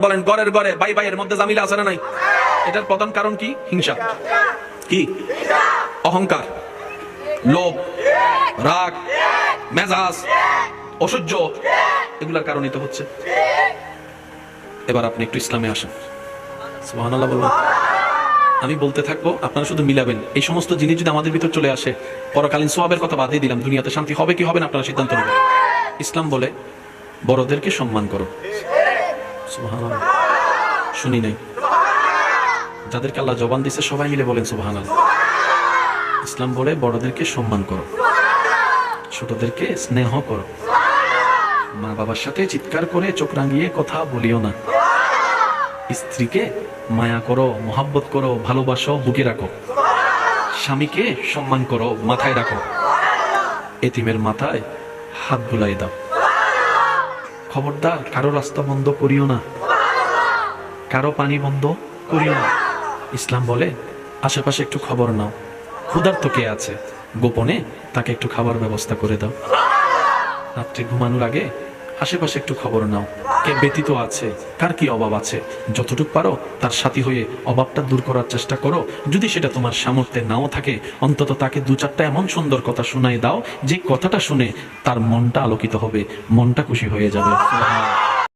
বলেন ঘরের ঘরে ভাই ভাইয়ের মধ্যে জামিলা আছে না নাই? এটার প্রধান কারণ কি? হিংসা। কি? অহংকার, লোভ, রাগ, মেজাজ, অসহ্য, এগুলার কারণই তো হচ্ছে। এবার আপনি একটু ইসলামে আসেন। সুবহানাল্লাহ বলবেন। আমি বলতে থাকবো, আপনারা শুধু মিলাবেন। এই সমস্ত জিনিস যদি আমাদের ভিতর চলে আসে, পরকালীন সওয়াবের কথা বাদই দিলাম, দুনিয়াতে শান্তি হবে কি হবে না আপনারা সিদ্ধান্ত নেবেন। ইসলাম বলে বড়দেরকে সম্মান করো। সুবহানাল্লাহ। শুনি নাই? যাদেরকে আল্লাহ জবান দিছে সবাই মিলে বলেন সুবহানাল্লাহ। ইসলাম বলে বড়দেরকে সম্মান করো, ছোটদেরকে স্নেহ করো, মা বাবার সাথে চিৎকার করে চোখ রাঙিয়ে কথা বলিও না, স্ত্রীকে মায়া করো, মোহাব্বত করো, ভালোবাসো, বুকে রাখো, স্বামীকে সম্মান করো, মাথায় রাখো, এতিমের মাথায় হাত বুলাই দাও। খবরদার কারো রাস্তা বন্ধ করিও না, কারো পানি বন্ধ করিও না। ইসলাম বলে আশেপাশে একটু খবর নাও, ক্ষুধার্ত কে আছে গোপনে তাকে একটু খাবার ব্যবস্থা করে দাও। রাত্রে ঘুমানোর আগে আশেপাশে একটু খবর নাও, কে ব্যতীত আছে, কার কি অভাব আছে, যতটুকু পারো তার সাথী হয়ে অভাবটা দূর করার চেষ্টা করো। যদি সেটা তোমার সামর্থ্যে নাও থাকে, অন্তত তাকে দু চারটা এমন সুন্দর কথা শোনাই দাও যে কথাটা শুনে তার মনটা আলোকিত হবে, মনটা খুশি হয়ে যাবে।